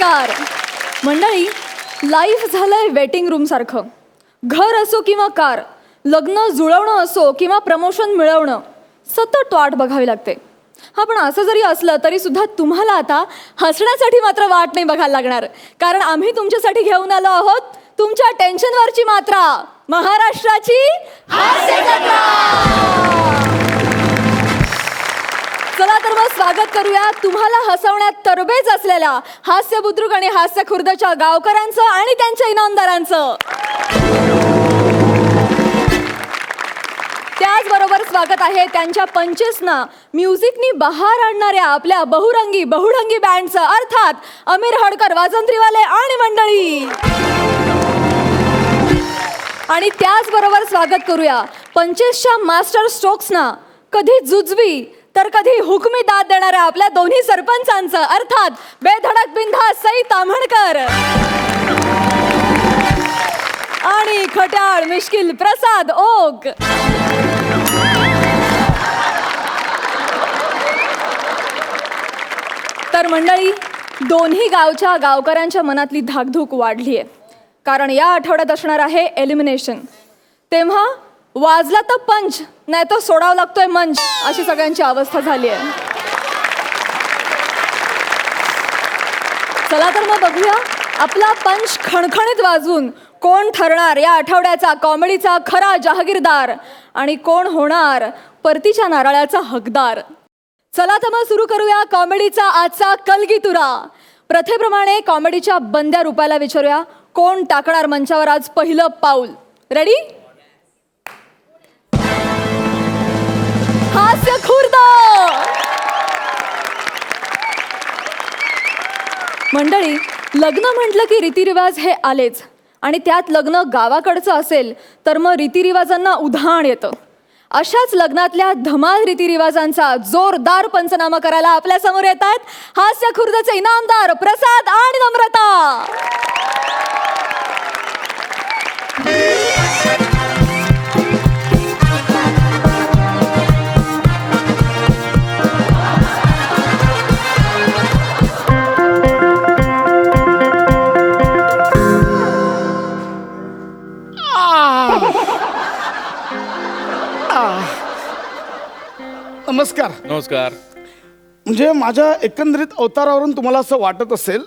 नमस्कार मंडळी. लाईफ झालंय वेटिंग रूम सारखं. घर असो किंवा कार, लग्न जुळवणं असो किंवा प्रमोशन मिळवणं, सतत वाट बघावी लागते. हा, पण असं जरी असलं तरी सुद्धा तुम्हाला आता हसण्यासाठी मात्र वाट नाही बघायला लागणार, कारण आम्ही तुमच्यासाठी घेऊन आलो आहोत तुमच्या टेन्शनवरची मात्रा, महाराष्ट्राची हास्य जत्रा. चला तर मग स्वागत करूया तुम्हाला हसवण्यात तरबेज असलेल्या हास्य बुद्रुक आणि हास्य खुर्दच्या गावकऱ्यांचं आणि त्यांच्या इनामदारांचं. त्याचबरोबर स्वागत आहे त्यांच्या पंचेसना म्युझिकनी बहार आणणाऱ्या आपल्या बहुढंगी बँडचं, अर्थात अमीर हडकर वाजंत्रीवाले आणि मंडळी. आणि त्याचबरोबर स्वागत करूया पंचेसच्या मास्टर स्ट्रोक्सना कधी जुजवी तर कधी हुकमी दाद देणाऱ्या आपल्या दोन्ही सरपंचांचं, अर्थात बेधडक बिंदास सई ताम्हणकर आणि खट्याळ मिश्किल प्रसाद ओक. तर मंडळी, दोन्ही गावच्या गावकऱ्यांच्या मनातली धाकधूक वाढली आहे, कारण या आठवड्यात असणार आहे एलिमिनेशन. तेव्हा वाजला तर पंच, नाही तर सोडावा लागतोय मंच, अशी सगळ्यांची अवस्था झाली आहे. चला तर मग बघूया आपला पंच खणखणीत वाजवून कोण ठरणार या आठवड्याचा कॉमेडीचा खरा जहागीरदार आणि कोण होणार परतीच्या नारळाचा हकदार. चला तर मग सुरू करूया कॉमेडीचा आजचा कलगीतुरा. प्रथेप्रमाणे कॉमेडीच्या बंद्या रूपाला विचारूया कोण टाकणार मंचावर आज पहिलं पाऊल. रेडी? हास्य खुर्द. मंडळी, लग्न म्हटलं की रीतिरिवाज हे आलेच, आणि त्यात लग्न गावाकडचं असेल तर मग रीतिरिवाजांना उधाण येतं. अशाच लग्नातल्या धमाल रीतिरिवाजांचा जोरदार पंचनामा करायला आपल्या समोर येत आहेत हास्य खुर्दचे इनामदार प्रसाद आणि नम्रता. नमस्कार. नमस्कार. म्हणजे माझ्या एकंदरीत अवतारावरून तुम्हाला असं वाटत असेल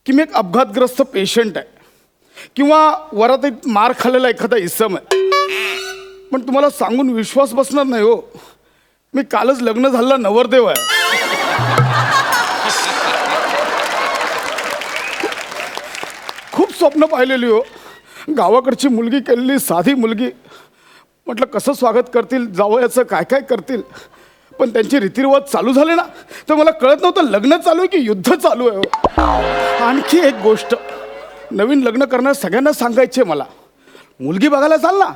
की मी एक अपघातग्रस्त पेशंट आहे किंवा वरातीत मार खाल्लेला एखादा इसम आहे. पण तुम्हाला सांगून विश्वास बसणार नाही हो, मी कालच लग्न झालेला नवरदेव आहे. खूप स्वप्न पाहिलेली हो. गावाकडची मुलगी केलेली साधी मुलगी. म्हटलं कसं स्वागत करतील, जावयाचं काय काय करतील. पण त्यांचे रीतिरिवाज चालू झाले ना, तर मला कळत नव्हतं लग्न चालू आहे की युद्ध चालू आहे. आणखी एक गोष्ट नवीन लग्न करणाऱ्या सगळ्यांना सांगायची आहे मला, मुलगी बघायला चाल ना,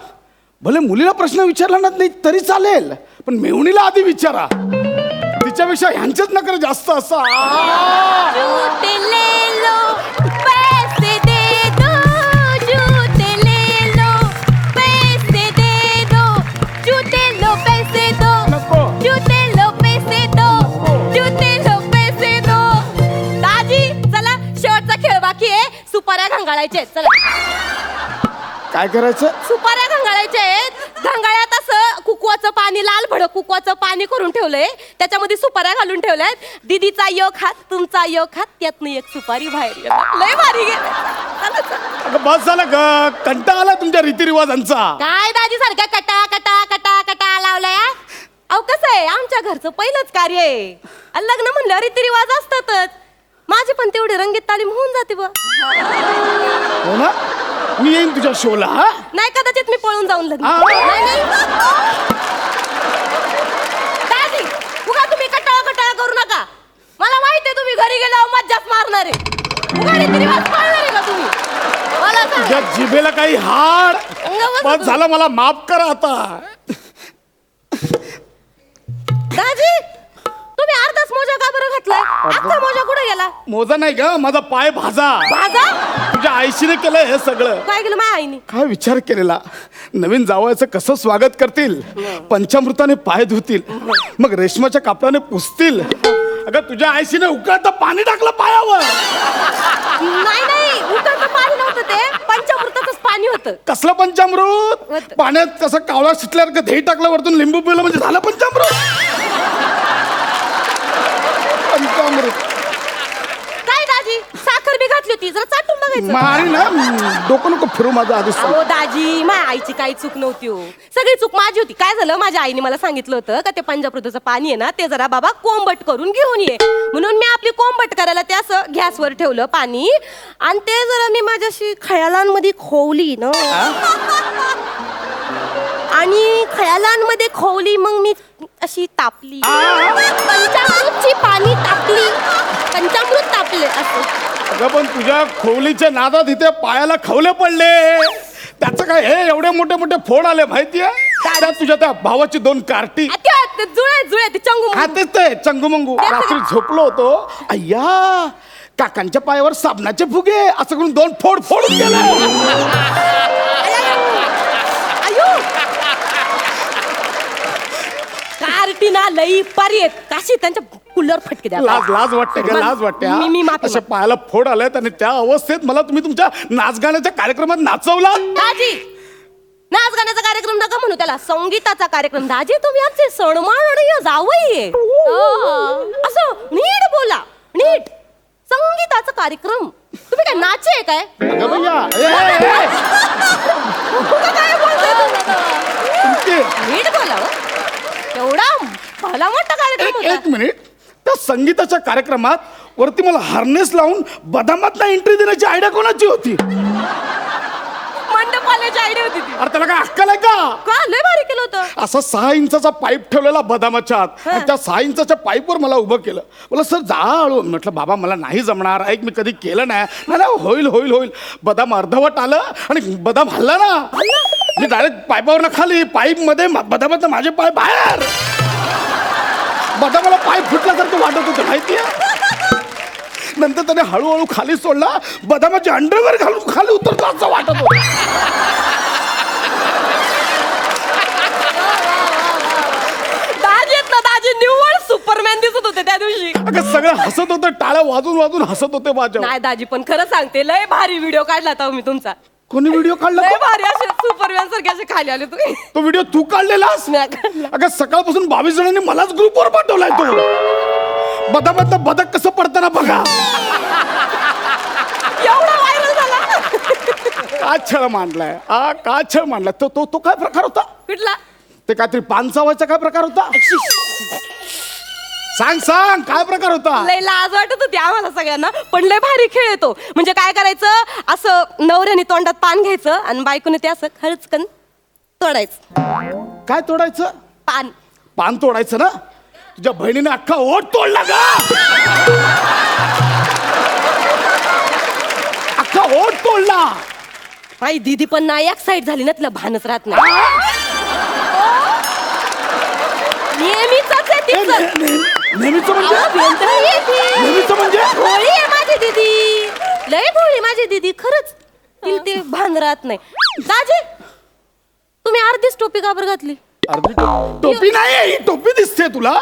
भले मुलीला प्रश्न विचारला ना नाही तरी चालेल, पण मेहुणीला आधी विचारा. तिच्यापेक्षा ह्यांचेच नकर जास्त असा. सुपाऱ्या घंगाळायचे. चला, काय करायचं? सुपाऱ्या घंगाळायचे. घंगाळ्यात असं कुकवाचं पाणी, लाल भडक कुकवाचं पाणी करून ठेवलंय, त्याच्यामध्ये सुपाऱ्या घालून ठेवल्यात. दीदीचा योग हात, तुमचा योग हात, त्यातनं एक सुपारी बाहेर गेला. लय भारी गेला. बस झालं ग, कंटाळा आला तुमच्या रीतिरिवाजांचा. काय दाजी सारख्या कटा कटा कटा कटा लावलाय. अहो कसं आहे, आमच्या घरचं पहिलंच कार्य आहे. लग्न म्हणल्यावर रीतिरिवाज असतातच. माझी पण तेवढी रंगीत तालीम होऊन जाते बा. हो ना, मी येईन तुझ्या शोला. नाही, कदाचित मी पळून जाऊन लग्न. दादी, उगा तुम्ही कटाळा कटाळा करू नका. मला माहिती आहे तुम्ही घरी गेल्यावर मज्जाच मारणार आहे. उगा रीतिरिवाज पाळणार आहे का तुम्ही? मला तुझ्या जिभेला काही हाड. बस झालं, मला माफ करा आता. दादी, तुम्ही अर्धाच मोजा का बरं घातलाय? अख्खा मोजा कुठे गेला? मोजा नाही ग, माझा पाय भाजा. भाजा? तुझ्या आईशीने केलंय हे सगळं. काय केलं माझ्या आईने? काय विचार केलेला, नवीन जावयाचं कसं स्वागत करतील, पंचामृताने पाय धुतील, मग रेशमाच्या कापडाने पुसतील. अगं तुझ्या आईशीने उकळतं पाणी टाकलं पायावर. होतं. कसलं पंचामृत? होतं. पाण्यात कसं कावळा शिटल्यावर दही टाकलं वरतून लिंबू पिळलं म्हणजे झालं पंचामृत. पंचामृत काय दाजी साखर बी घातली होती जरा चाटून बघायचं. मारी ना डोकं नको फिरू माझं आधीच. अहो दाजी माझ्या आईची काही चूक नव्हती हो, सगळी चूक माझी होती. काय झालं, माझ्या आईने मला सांगितलं होतं का ते पंजाबृताचं पाणी आहे ना ते जरा बाबा कोंबट करून घेऊन ये, म्हणून मी आपली कोंबट करायला ते असं गॅसवर ठेवलं पाणी, आणि ते जरा मी माझ्याशी खयालांमध्ये खोवली ना, आणि खयालांमध्ये खोवली, मग मी अशी तापली, पंचामृतची पाणी तापली, पंचामृत तापले असं. अगं पण तुझ्या खोवलीच्या नादात इथे पायाला खवले पडले, त्याचं काय हे एवढे मोठे मोठे फोड आले माहितीये? त्यात तुझ्या त्या भावाची 2 कार्टी. ते जुळे ते चंगू हा तेच ते चंगुमंगू. रात्री झोपलो होतो, अय्या काकांच्या पायावर साबणाचे फुगे असं करून 2 फोड फोडून गेले. कार्टीना लई पारी आहेत काशी, त्यांच्या कुल्लर फटके द्या. लाज वाटते का? लाज वाटते हा? मी माफी अशा पायाला फोड आलेत आणि त्या अवस्थेत मला तुम्ही तुमच्या नाच गाण्याच्या कार्यक्रमात नाचवला. दाजी नाच गाण्याचा कार्यक्रम नका म्हणू, त्याला संगीताचा कार्यक्रम. दाजी तुम्ही आमचे सणमाननीय जावई असं नीट बोला, नीट. संगीताचा कार्यक्रम, तुम्ही काय नाचे आहे काय? अगं भैया, काय बोलताय तुमचे नीट बोला हो. एवढा भला मोठा कार्यक्रम होता. एक मिनिट, त्या संगीताच्या कार्यक्रमात वरती मला हार्नेस लावून बदामात एंट्री देण्याची आयडिया कोणाची होती? मंडपाल्याची आयडिया होती ती. अरे त्याला काय अक्कल आहे का? का लय भारी केलं होतं. असा 6 इंचाचा पाईप ठेवलेला बदामाच्या आत आणि त्या 6 इंचाच्या पाईपवर मला उभं केलं. मला सर जा हळू. म्हटलं बाबा मला नाही जमणार, ऐक मी कधी केलं नाही. नाही होईल होईल होईल. बदाम अर्धवट आलं आणि बदाम हल्ला ना, मी डायरेक्ट पाईपावर खाली, पाईप मध्ये बदामात माझे पाय बाहेर. बदामाला पाईप फुटल्यासारखं वाटत होतं माहितीये. नंतर त्याने हळूहळू खाली सोडला, बदामाचे अंडरवेअर घालून खाली उतरतो असं वाटत होतं. दाजी निव्वळ सुपरमॅन दिसत होते त्या दिवशी. अगं सगळं हसत होतं, टाळ्या वाजून वाजून हसत होते माझ्या. नाही दाजी पण खरं सांगते लय भारी व्हिडिओ काढला होता मी तुमचा. कोणी व्हिडिओ काढला? लय भारी असे सुपरमॅन सारखे असे खाली आले तुम्ही. तो व्हिडिओ तू काढलेलास? मी काढला. अगं सकाळपासून 22 जणांनी मलाच ग्रुपवर पाठवलाय तो. बदामातलं बदक कसं पडताना बघा. एवढा व्हायरल झाला. का छळ मांडलाय, का छळ मांडलाय? तो तो तो काय प्रकार होता? कुठला? ते काहीतरी पान चावायचा काय प्रकार होता? सांग सांग काय प्रकार होता? लय लाज वाटत होती आम्हाला सगळ्यांना, पण लय भारी खेळ येतो. म्हणजे काय करायचं, असं नवऱ्याने तोंडात पान घ्यायचं आणि बायकोने ते असं खरचकन तोडायचं. काय तोडायचं? पान. पान तोडायचं ना? तुझ्या बहिणीने अख्खा ओठ तोडला का? अख्खा ओठ तोडला. माझी दीदी पण ना एक्साइट झाली ना, तिला भानच राहत नाही. नेहमीच आहे तिचं. नेहमीच म्हणजे? नेहमीच म्हणजे? भोळी आहे माझी दीदी, लय भोळी माझी दीदी, खरंच तिला ते भान राहत नाही. दाजी तुम्ही अर्धीच टोपी का बरं घातली? अर्धी टोपी नाही, ही टोपी दिसते तुला.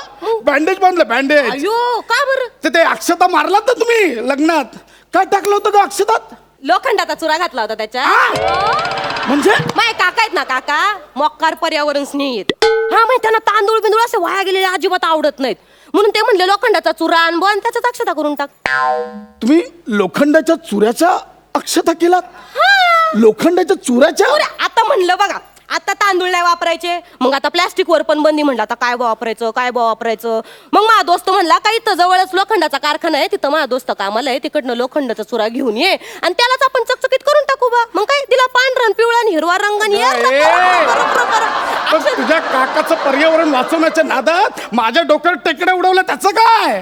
बँडेज बांधलं, बँडेज. अयो का बरं? ते अक्षता मारलात ना तुम्ही लग्नात. काय टाकलं होतं का अक्षतात? लोखंडाचा चुरा घातला होता त्याच्या. म्हणजे माय काका आहेत ना, काका मक्कार पर्यावरण स्नेही आहेत. हा माहिती त्यांना तांदूळ बिंदूळ असे वाया गेलेले अजिबात आवडत नाहीत, म्हणून ते म्हणले लोखंडाचा चुरा आण आणि त्याच्यात अक्षता करून टाक. तुम्ही लोखंडाच्या चुऱ्याच्या अक्षता केलात? लोखंडाच्या चुऱ्याच्या? आता म्हणलं बघा, आता तांदूळ नाही वापरायचे, मग आता प्लॅस्टिक वर पण बंदी. म्हणलं आता काय वापरायचं, काय वापरायचं. मग माझा दोस्त म्हणला काही इथं जवळच लोखंडाचा कारखाना आहे, तिथं माझा दोस्त कामाला आहे, तिकडनं लोखंडाचा चुरा घेऊन ये आणि त्यालाच आपण चकचकीत करून टाकू बा. मग काय दिला पांढरा पिवळा आणि हिरवा रंग. तुझ्या काकाचं पर्यावरण वाचवण्याच्या नादात माझ्या डोक्यावर टेकडे उडवलं, त्याचं काय?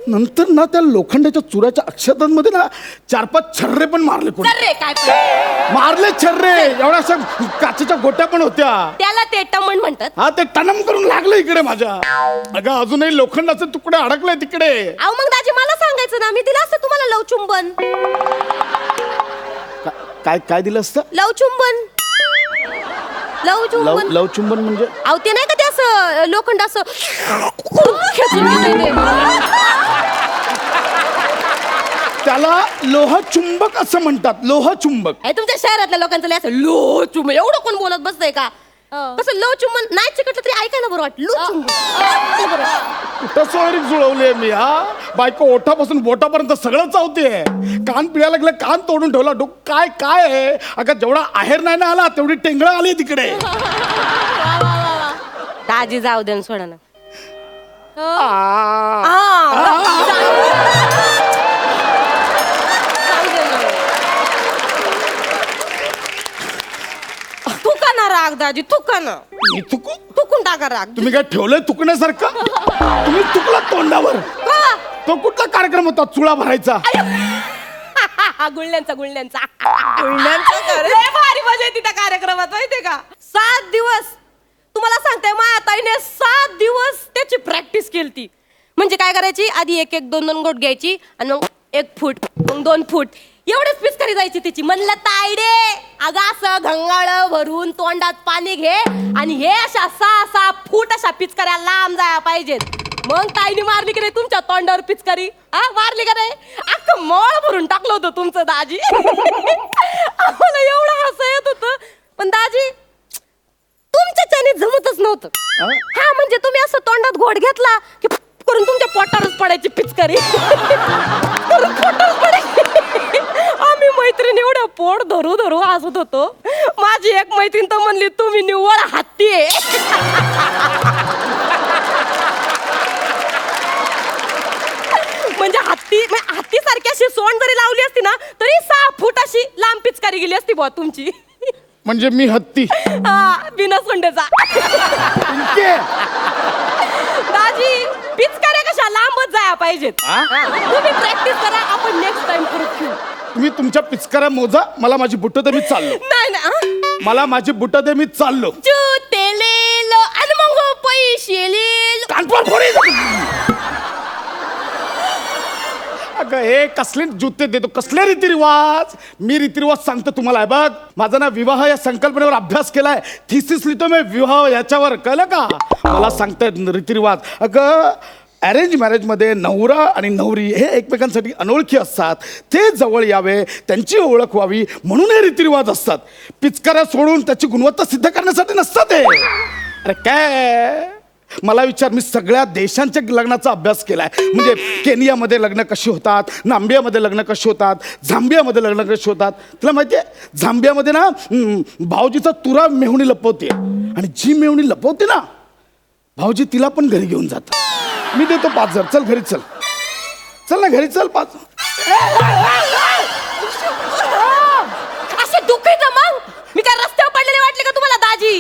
नंतर ना त्या लोखंडाच्या चुऱ्याच्या अक्षतांमध्ये ना 4-5 छर्रे पण मारले. कोणी काय मारले छर्रे? एवढ्या अशा काचेच्या गोट्या पण होत्या. त्याला ते टमण म्हणतात. हा ते टनम करून लागलं इकडे माझ्या. अगं अजूनही लोखंडाचे तुकडे अडकले तिकडे. अहो मग दाजी मला सांगायचं ना, मी दिलं असतं तुम्हाला लवचुंबन. काय काय दिलं असतं? लवचुंबन. लवचुंबन. लवचुंबन म्हणजे? अहो ते नाही का ते असं लोखंड असं खेचून घेतंय ते. त्याला लोहचुंबक असं म्हणतात, लोहचुंबक. हे तुमच्या शहरातल्या लोकांचं लय असं लो चुंब एवढं कोण बोलत बसतंय का? कसं लो चुंबन नाही चिकटलं तरी ऐकायला बरं वाटतं. लो चुंबन कुठं सोयरीक जुळवली मी हा. बायको ओठापासून बोटापर्यंत सगळं चावते. कान पिळायला लागलं, कान तोडून ठेवला. काय काय आहे अगं, जेवढा आहेर नाही ना आला तेवढी टेंगळं आली तिकडे. दाजी जाऊ दे सोडा ना. थुका ना राग दाजी, थुका ना. मी थुकू? थुकून टाका राग. तुम्ही काय ठेवलंय थुकण्यासारखं? तुम्ही थुकला तोंडावर. का? तो कुठला कार्यक्रम होता चुळा भरायचा? गुळण्यांचा लय भारी मजा येते त्या कार्यक्रमात माहितीये का? 7 दिवस तुम्हाला सांगते माझ्या ताईने 7 दिवस त्याची प्रॅक्टिस केली. म्हणजे काय करायची, आधी 1-1, 2-2 गोट घ्यायची आणि मग 1 फूट, मग 2 फूट एवढीच पिचकारी जायची तिची. म्हणलं तायडे अगं असं घंगाळ भरून तोंडात पाणी घे आणि हे अशा 6-6 फूट अशा पिचकाऱ्या लांब जाया पाहिजेत. मग ताईने मारली की नाही तुमच्या तोंडावर पिचकारी? मारली का नाही? अख्खं मळ भरून टाकलं होतं तुमचं दाजी. आम्हाला एवढं हसं येत होतं. पण दाजी तुमच्याच्याने जमतच नव्हतं. हा म्हणजे तुम्ही असं तोंडात घोट घेतला की करून तुमच्या पोटावरच पडायची पिचकारी. करून पोटावर पडायची. आम्ही मैत्रीण एवढ्या पोट धरू धरू हसत होतो. माझी एक मैत्रीण तर म्हणली तुम्ही निव्वळ हत्ती आहे. म्हणजे हत्ती सारखी अशी सोंड जरी लावली असती ना तरी 6 फूट अशी लांब पिचकारी गेली असती बुवा तुमची. म्हणजे मी हत्ती? बिना सोंडेचा. दाजी पिचकाऱ्या कशा लांबच जाया पाहिजेत. तुम्ही प्रॅक्टिस करा, आपण नेक्स्ट टाइम करू. तुम्ही तुमच्या पिचकाऱ्या मोजा, मला माझी बुट्ट दे, मी चाललो. नाही मला माझी बुट्ट दे, मी चाललो. जुते लेल आणि मग पैसे लेल. कानपूर फोडी. अगं हे कसले जुते देतो, कसले रीतिरिवाज? मी रीतिरिवाज सांगतो तुम्हाला. आहे बघ, माझा ना विवाह या संकल्पनेवर अभ्यास केलाय, थिसिस लिहितो मी विवाह याच्यावर, कळलं का? मला सांगतायत रीतिरिवाज. अगं अरेंज मॅरेजमध्ये नवरा आणि नवरी हे एकमेकांसाठी अनोळखी असतात. ते जवळ यावे, त्यांची ओळख व्हावी म्हणून हे रीतिरिवाज असतात. पिचकाऱ्या सोडून त्याची गुणवत्ता सिद्ध करण्यासाठी नसतात हे. अरे काय मला विचार, मी सगळ्या देशांच्या लग्नाचा अभ्यास केलाय. म्हणजे केनियामध्ये लग्न कशी होतात, नांबियामध्ये लग्न कशी होतात, झांबियामध्ये लग्न कशी होतात. तुला माहिती आहे झांबियामध्ये ना भाऊजीचा तुरा मेहुणी लपवते आणि जी मेहुणी लपवते ना भाऊजी तिला पण घरी घेऊन जातात. मी देतो 5,000. चल घरी चल, चल ना घरी चल. 5 असे दुःख आहे का मग? मी काय रस्त्यावर पडलेले वाटले का तुम्हाला दाजी?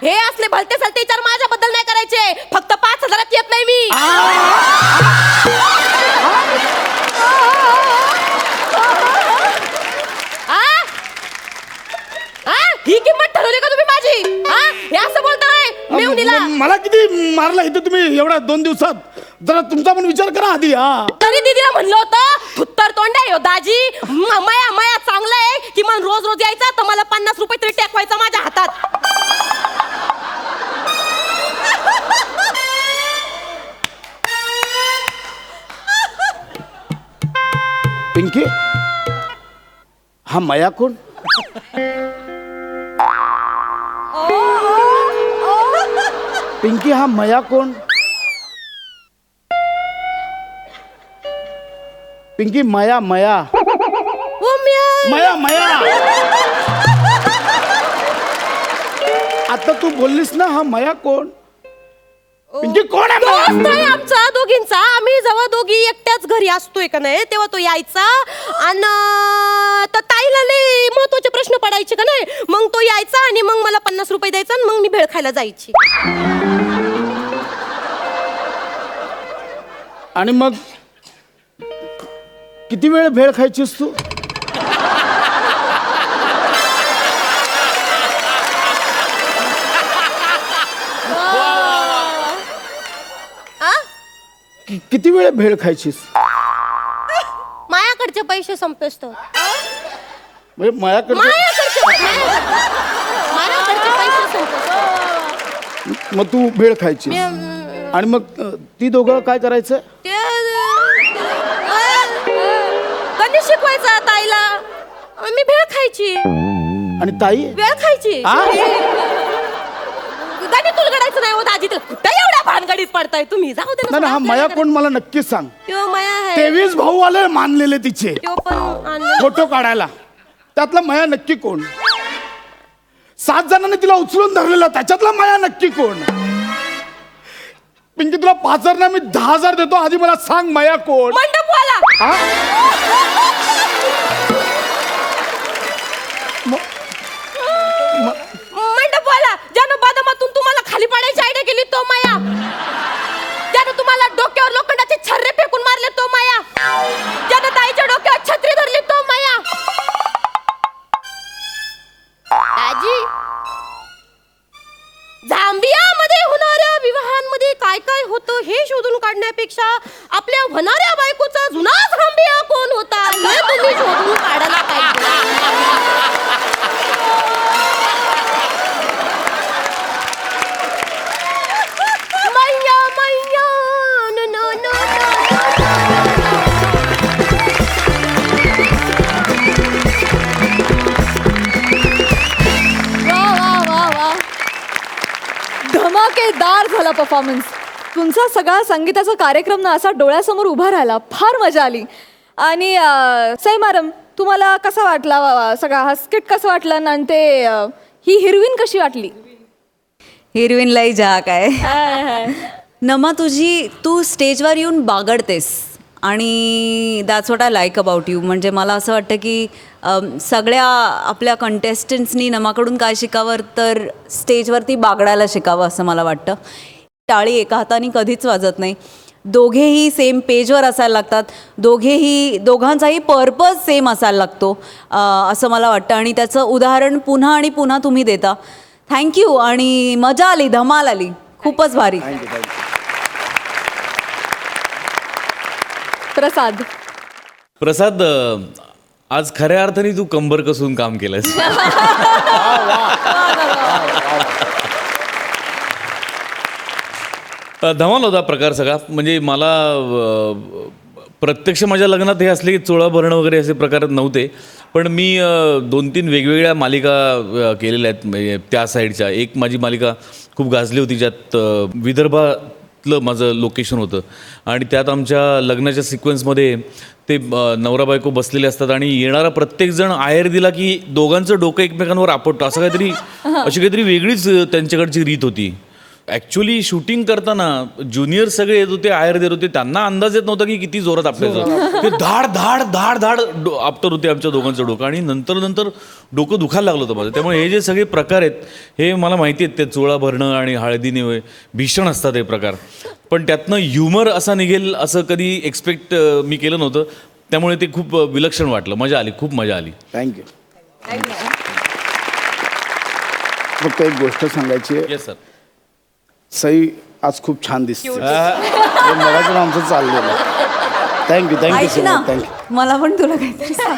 हे असले भलते सलते विचार माझ्याबद्दल नाही करायचे. फक्त 5,000 येत नाही मी. ही किंमत ठरवली का तुम्ही माझी? हे असं बोलताय मेहुणीला? मला किती मारला इथे तुम्ही एवढ्या 2 दिवसात? जरा तुमचा पण विचार करा आधी. तरी दीदीला म्हणलं होतं थुत्तर तोंड आहे दाजी, मया चांगलं आहे की मन रोज रोज यायचा तर मला 50 रुपये तरी टेकवायचा माझ्या हातात. पिंकी, हा मया कोण? पिंकी, हा मया कोण? पिंकी, मया मया मया मया. आता तू बोललीस ना हा मया कोण? पिंकी कोण आहे? दोस्त आहे आमचा दोघींचा. आम्ही जेव्हा दोघी एकट्याच घरी असतोय का नाही तेव्हा तो यायचा आणि ताईला लय महत्वाचे प्रश्न पडायचे का नाही, मग तो यायचा आणि मग मला 50 रुपये द्यायचा आणि मग मी भेळ खायला जायची. आणि मग किती वेळ भेळ खायचीस तू? किती वेळ भेळ खायचीस? मायाकडचे पैसे संपेस्तो. म्हणजे माझ्याकडे मायाकडचे पैसे संपेस्तो. मग तू भेळ खायची आणि मग ती दोघं काय करायचं? दाखवायचा ताईला. मी भेळ खायची. आणि ताई भेळ खायची. आ? दादी तुलगडायचं नाही हो दाजी. कुठं एवढ्या भानगडीत पडताय तुम्ही? जाऊ दे ना. नाही हा मया कोण मला नक्कीच सांग. त्यो माया आहे. 23 भाऊ आले मानलेले तिचे त्यो पण आणलं. फोटो काढायला. त्यातला मया नक्की कोण? 7 जणांनी तिला उचलून धरलेला, त्याच्यातला मया नक्की कोण? पिंकी तुला 5,000 ना मी 10,000 देतो, आधी मला सांग मया कोण? मंडपवाला. हा? मंडपवाला ज्यानं बदामातून तुम्हाला खाली पाडायची आयडिया केली तो माया. ज्यानं तुम्हाला डोक्यावर लोखंडाचे छर्रे फेकून मारले तो माया. ज्यानं ताईच्या डोक्यावर छत्री धरली तो माया. आजी झांबियामध्ये होणाऱ्या विवाहांमध्ये काय काय होतं हे शोधून काढण्यापेक्षा आपल्या होणाऱ्या बायकोचा जुना झांबिया कोण होता हे तुम्ही शोधून काढायला पाहिजे. मैया मैया नो नो नो वा वा वा वा, धमाकेदार झाला परफॉर्मन्स तुमचा. सगळा संगीताचा कार्यक्रम ना असा डोळ्यासमोर उभा राहिला. फार मजा आली. आणि सई मॅडम तुम्हाला कसा वाटला सगळा हा स्किट? कसं वाटलं? आणि ते ही हिरवीन कशी वाटली? हिरवीनलाही जा काय नमा, तू स्टेजवर येऊन बागडतेस आणि that's what I like about you. म्हणजे मला असं वाटतं की सगळ्या आपल्या कंटेस्टंट्सनी नमाकडून काय शिकावं तर स्टेजवरती बागडायला शिकावं असं मला वाटतं. टाळी एका हाताने कधीच वाजत नाही. दोघेही सेम पेजवर असायला लागतात. दोघांचाही पर्पज सेम असायला लागतो असं मला वाटतं. आणि त्याचं उदाहरण पुन्हा आणि पुन्हा तुम्ही देता. थँक्यू. आणि मजा आली, धमाल आली, खूपच भारी. प्रसाद, आज खऱ्या अर्थाने तू कंबर कसून काम केलंस. धमाल होता प्रकार सगळा. म्हणजे मला प्रत्यक्ष माझ्या लग्नात हे असले की चोळा भरणं वगैरे असे प्रकार नव्हते. पण मी 2-3 वेगवेगळ्या मालिका केलेल्या आहेत. म्हणजे त्या साईडच्या एक माझी मालिका खूप गाजली होती, ज्यात विदर्भातलं माझं लोकेशन होतं. आणि त्यात आमच्या लग्नाच्या सिक्वेन्समध्ये ते नवरा बायको बसलेले असतात आणि येणारा प्रत्येकजण आहेर दिला की दोघांचं डोकं एकमेकांवर आपटतं, असं अशी काहीतरी वेगळीच त्यांच्याकडची रीत होती. ॲक्च्युली शूटिंग करताना ज्युनियर सगळे येत होते, आहेर देत होते. त्यांना अंदाज येत नव्हता की किती जोरात आपटायचं. ते धाड धाड धाड धाड आपटत होते आमच्या दोघांचं डोकं. आणि नंतर डोकं दुखायला लागलं होतं माझं. त्यामुळे हे जे सगळे प्रकार आहेत हे मला माहिती आहेत. ते चोळा भरणं आणि हळदीने भीषण असतात हे प्रकार. पण त्यातनं ह्युमर असा निघेल असं कधी एक्सपेक्ट मी केलं नव्हतं. त्यामुळे ते खूप विलक्षण वाटलं. मजा आली, खूप मजा आली. थँक्यू. फक्त एक गोष्ट सांगायची आहे. Yes sir. सई आज खूप छान दिसते. मगाचं आमचं चाललेलं. थँक्यू थँक्यू ऐक सो ना, मच. थँक्यू. मला पण तुला काहीतरी सांग.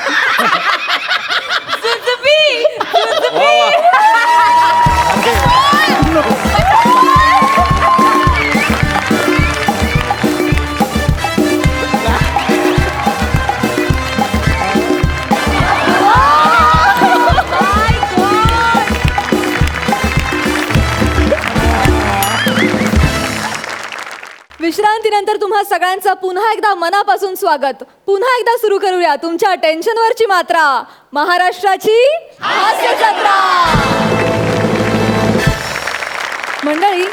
विश्रांतीनंतर तुम्हा सगळ्यांचं पुन्हा एकदा मनापासून स्वागत. पुन्हा एकदा सुरू करूया तुमच्या टेन्शनवरची मात्रा, महाराष्ट्राची हास्य जत्रा. मंडळी,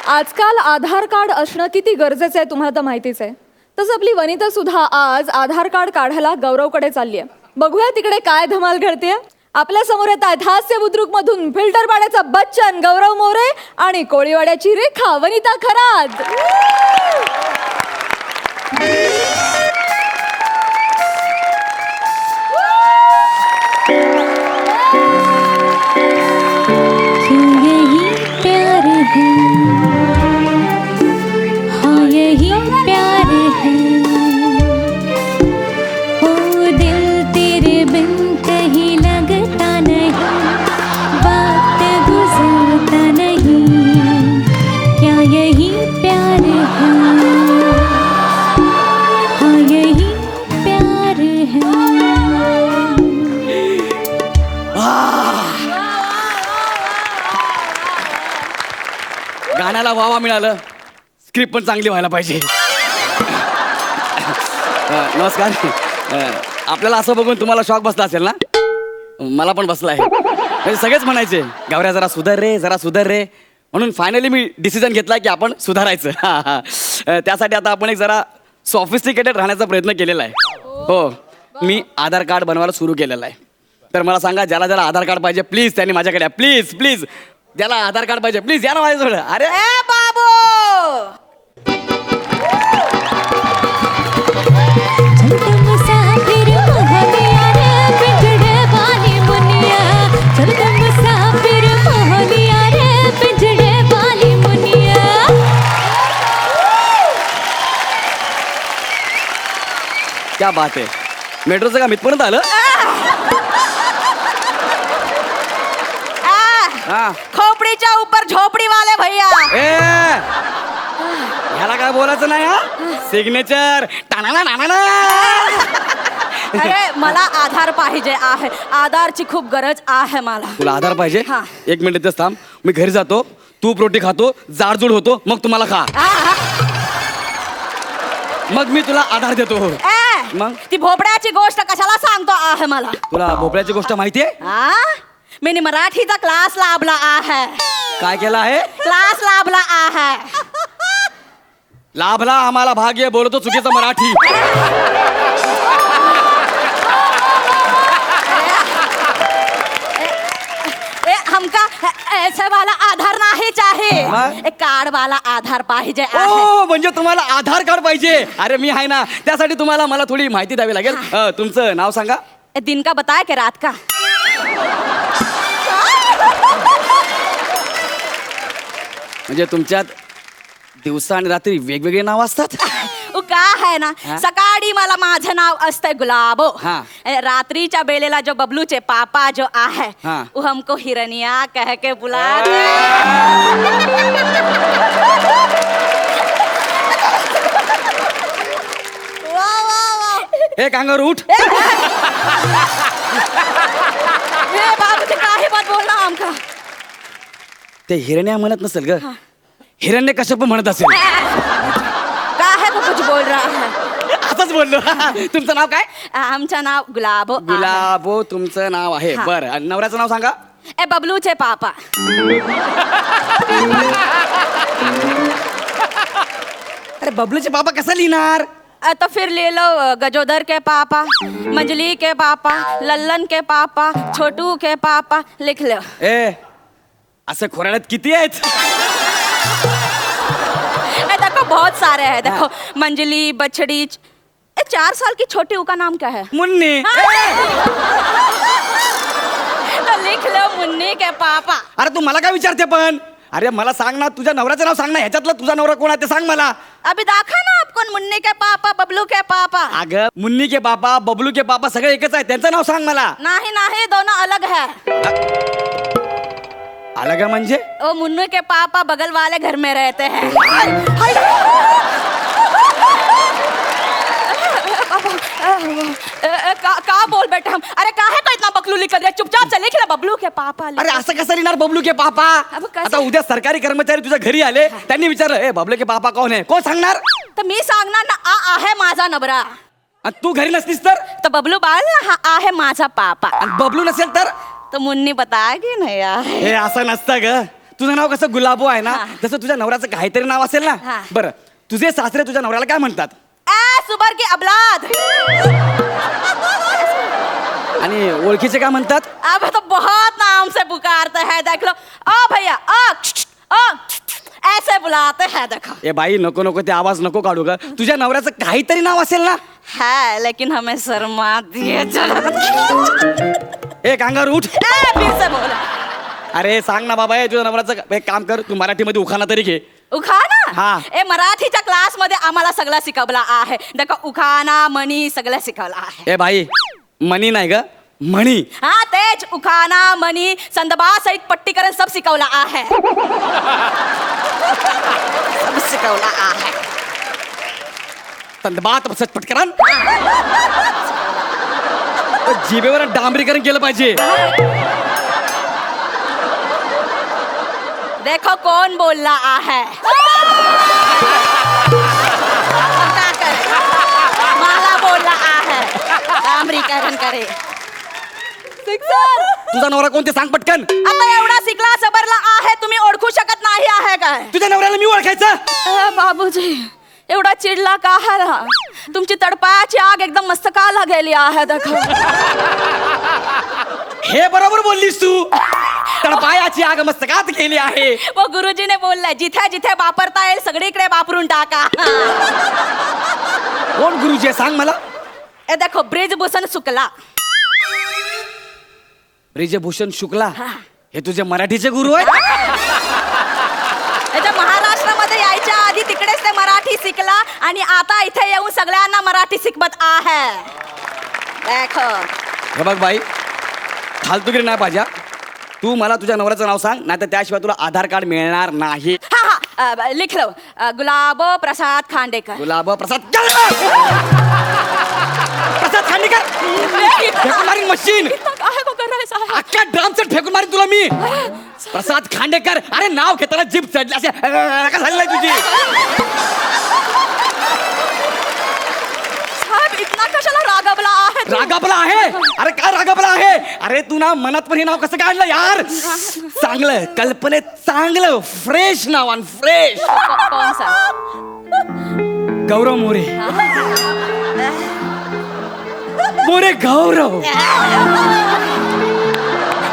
आजकाल आधार कार्ड असणं किती गरजेचं आहे तुम्हाला तर माहितीच आहे. तसं आपली वनिता सुद्धा आज आधार कार्ड काढायला गौरवकडे चालली आहे. बघूया तिकडे काय धमाल घडते. आपल्या समोर येत आहेत हास्य बुद्रुक मधून फिल्टरपाड्याचा बच्चन गौरव मोरे आणि कोळीवाड्याची रेखा वनिता खरात. नावा मिळालं. स्क्रिप्ट पण चांगली व्हायला पाहिजे. नमस्कार. आपल्याला असं बघून तुम्हाला शॉक बसला असेल ना? मला पण बसला आहे. म्हणजे सगळेच म्हणायचे गावऱ्या जरा सुधार रे, जरा सुधार रे. म्हणून फायनली मी डिसिजन घेतला की आपण सुधारायचं. त्यासाठी आता आपण एक जरा सॉफिस्टिकेटेड राहण्याचा प्रयत्न केलेला आहे. हो, मी आधार कार्ड बनवायला सुरू केलेलं आहे. तर मला सांगा, ज्याला ज्याला आधार कार्ड पाहिजे प्लीज त्यांनी माझ्याकडे या. प्लीज प्लीज, ज्याला आधार कार्ड पाहिजे प्लीज या ना माझ्याजवळ. अरे ए बाबू, क्या बात आहे. मेट्रोचं काम इथपर्यंत आलं. हा. खोपडीच्या ऊपर झोपडी वाले भैया. ए ह्याला काय बोलायचं नाही. हा सिग्नेचर. अरे मला आधार पाहिजे आहे. आधारची खूप गरज आहे मला. तुला आधार पाहिजे? हा. एक मिनिट इथेच थांब. मी घरी जातो, तूप रोटी खातो, जाडजूड होतो, मग तुम्हाला खा. मग मी तुला आधार देतो. मग? ती भोपड्याची गोष्ट कशाला सांगतो आहे मला? तुला भोपळ्याची गोष्ट माहितीये? मी मराठीचा क्लास लाभला आहे. काय केलं आहे? क्लास लाभला आहे. लाभला आम्हाला भाग्य, बोलतो चुकीचं मराठी. हमका ऐसे वाला आधार नाही चाहिए. हाँ? एक कार्ड वाला आधार पाहिजे आहे. ओ म्हणजे तुम्हाला आधार कार्ड पाहिजे. अरे मी आहे ना, त्यासाठी तुम्हाला मला थोडी माहिती द्यावी लागेल. तुमचं नाव सांगा. दिन का बताया कि रात का? म्हणजे तुमच्यात दिवसा आणि रात्री वेगवेगळे नाव असतात? का है ना, सकाळी मला माझं नाव असतंय गुलाबो. हाँ. रात्रीच्या बेलेला जो बबलूचे पापा जो आहे हाँ. वो हमको हिरनिया कह के बुलाते. वाह वाह वाह. हे कांगारू उठ. हे बाबूजी काही बात बोलला आमका. ते हिरण्या म्हणत नसेल ग, हिरण्य कश्यप म्हणत असेल. का है वो कुछ बोल रहा है. असंच बोललो. तुमचं नाव काय? आमचं नाव गुलाबो. गुलाबो तुमचं नाव आहे. हा. बरं, आणि नवऱ्याचं नाव सांगा. ए बबलूचे पापा. अरे बबलूचे बाबा कसं लिहिणार? तो फिर ले लो गजोदर के पापा, मंजली के पापा, लल्लन के पापा, छोटू के पापा, लिख लो. ए असं खोराड्यात किती आहेत? देखो बहुत सारे हैं. देखो मंजली, बछड़ी. 4 साल की छोटी का नाम क्या है? मुन्नी. तो लिख लो मुन्नी के पापा. अरे तू मला काय विचारते पण? अरे मला सांग ना, तुझ्या नवऱ्याचं नाव सांग ना. ह्याच्यातला तुझा नवरा कोण आहे ते सांग मला. अभी दाखा ना आपको मुन्नी के पापा, बबलू के पापा. अगं मुन्नी के पापा, बबलू के पापा सगळे एकच आहे. त्यांचं नाव सांग मला. नहीं नहीं, दोनों अलग है. अलग आहे म्हणजे? वो मुन्नू के पापा बगल वाले घर में रहते हैं. का बोल बेटा हम. अरे का है तो इतना बकलूली कर रहे? चुपचाप से लिख ले बबलू के पापा. अरे असं कसं लिहिणार बबलू के पापा? अब कसं? आता उद्या सरकारी कर्मचारी तुझ्या घरी आले, त्यांनी विचारलं ए बबलू के पापा कोण आहे? कोण सांगणार? तर मी सांगणार ना, आहे माझा नवरा. आणि तू घरी नसतीस तर? बबलू बाल ना, आहे माझा पापा. आणि बबलू नसेल तर? तो मुन्नी बताएगी ना यार. हे असं नसतं ग. तुझं नाव कसं गुलाबो आहे ना, हा. तसं तुझ्या नवऱ्याचं काहीतरी नाव असेल ना. हा. बरं, तुझे सासरे तुझ्या नवऱ्याला काय म्हणतात? सुबर की अबलाद. आणि ओळखीचे काय म्हणतात? अब तो बहुत नाम से पुकारते हैं. देख लो, ओ भैया, ओ ऐसे बुलाते हैं. देखो ए बाई नको नको ते आवाज नको काढू ग. तुझ्या नवऱ्याचं काहीतरी नाव असेल ना. है, लेकिन हमें शर्मा दिए. ए कांगारू उठ. फिर से बोला. अरे सांग ना बाबा, तुझ्या नवऱ्याचं एक काम कर, तू मराठीमध्ये उखाणा तरी घे. उखाना. हा. ए मराठीच्या क्लास मध्ये आम्हाला सगळं शिकवला आहे. देखो उखाना, मणी सगळं शिकवलं आहे. ए बाई मणी नाही ग, म्हणी. हा तेच उखाना, मणी, संदबा सहित पट्टीकरण सब शिकवला आहे. सब शिकवला आहे. संदबात पटकन जिभेवर डांबरीकरण केलं पाहिजे. देखो कौन बोलला आहे का करे? मला बोलला आहे डांबरीकरण करे. तुझा नवरा कोणते सांग पटकन. आता एवढा शिकला सबरला आहे तुम्ही ओळखू शकत नाही आहे काय? तुझ्या नवऱ्याला मी ओळखायचं. बाबूजी एवढा चिडला का आहात? तुमची तडपायाची आग एकदम मस्तकाला गेली आहे देखो. हे बरोबर बोललीस तू. तर पायाची आग मस्तकात गेली आहे. वो गुरुजीने बोललाय जिथे जिथे वापरता येईल सगळीकडे वापरून टाका. कोण गुरुजी आहे सांग मला. ए देखो ब्रिजभूषण शुक्ला. ब्रिजभूषण शुक्ला हे तुझे मराठीचे गुरु आहेत. याच्या महाराष्ट्रामध्ये यायच्या आधी तिकडेच ते मराठी शिकला आणि आता इथे येऊन सगळ्यांना मराठी शिकवत आहे. देखो हे बघ बाई फालतूगिरी नाही पाहिजे. तू मला तुझ्या नवऱ्याचं नाव सांग नाही तर त्याशिवाय तुला आधार कार्ड मिळणार नाही. हा लिख लो गुलाब प्रसाद खांडेकर. गुलाब प्रसाद प्रसाद खांडेकर फेकून मारीन मशीन. अख्ख्या ड्रामचं फेकून मारीन तुला मी. प्रसाद खांडेकर अरे नाव घेताना जीभ चढली असे का झालेलं आहे तुझी. साहेब इतना कशाला रागावला आहे? रागापला आहे. अरे काय रागापला आहे. अरे तू ना मनात पण हे नाव कसं काढलं यार. चांगलं कल्पनेत चांगलं फ्रेश नाव आणि फ्रेश. कौन सा? गौरव मोरे. मोरे गौरव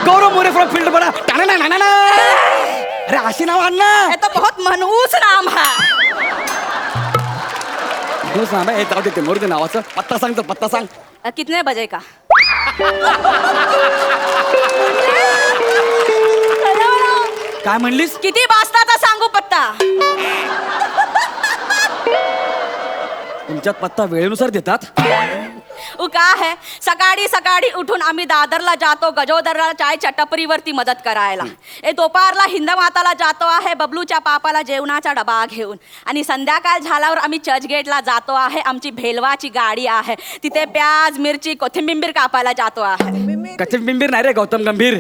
गौरव मोरे फ्रॉम फील्ड बडा. अरे अशी नाव आण ना. ये तो बहुत मनहूस नाम है. हे जाऊ दे ते मोरू दे नावाचं. पत्ता सांग तर पत्ता सांग. कितने बजे का? काय म्हणलीस. किती वाजताचा सांगू पत्ता? तुमच्यात पत्ता वेळेनुसार देतात. का है सकाळी सकाळी उठून आम्ही दादरला जातो गजोदरला चायच्या टपरीवरती मदत करायला. ए दुपारला हिंदमाताला जातो आहे बबलूच्या पापाला जेवणाचा डबा घेऊन. आणि संध्याकाळ झाल्यावर आम्ही चर्चगेटला जातो आहे. आमची भेलवाची गाडी आहे तिथे प्याज मिरची कोथिंबीर कापायला जातो आहे. कथित बिंबीर नाही रे गौतम गंभीर.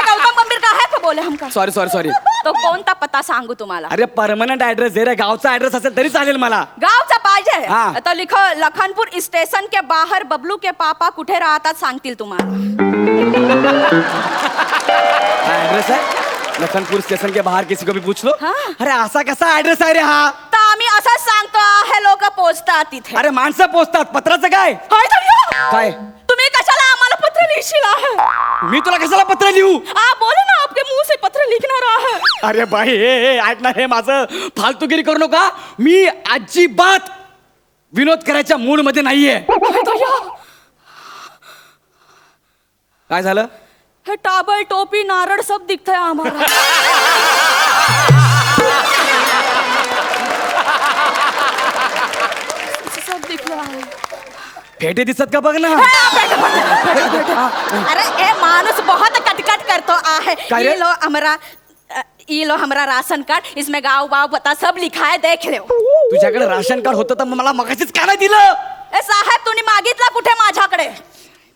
गौतम गंभीर का है तो बोले हमका. Sorry sorry sorry. तो कोणता पत्ता सांगू तुम्हाला? अरे परमनंट ऍड्रेस दे रे. गावचा ऍड्रेस असेल तरी चालेल मला. गावचा पाहिजे हा. तो लिखो लखनपूर स्टेशन के बाहर बबलू के पापा कुठे राहतात सांगतील तुम्हाला. ऍड्रेस आहे लखनपुर स्टेशन के बाहर किसी को भी पूछ लो. हाँ. अरे असा कसा ऍड्रेस आहे रे हा. तर आम्ही असंच सांगतो आहे लोक पोचतात तिथे. अरे माणसं पोचतात. पत्राचं काय. हाय धर्या. काय तुम्ही कशाला आम्हाला पत्र लिहिशील आहे? मी तुला कशाला पत्र लिहू. बोले ना आपके मुंह से पत्र लिखणार आहे. अरे बाई हे ऐक ना हे माझं फालतूगिरी करू नका. मी अजिबात विनोद करायच्या मूड मध्ये नाहीये. हाय धर्या. काय झालं. हे टाबल टोपी नारळ सब दिखतंय आम्हाला. सब दिखलं आहे. फेटे दिसत का बघ ना. अरे ए माणूस बहुत कटकट करतो आहे. काय रे? ये लो हमारा राशन कार्ड इसमें गाँव वाव पता सब लिखा है देख लो. तुझ्याकडे राशन कार्ड होतं तर मला मगाशीच का नाही दिलं. ए साहेब तुम्ही मागितला कुठे माझ्याकडे.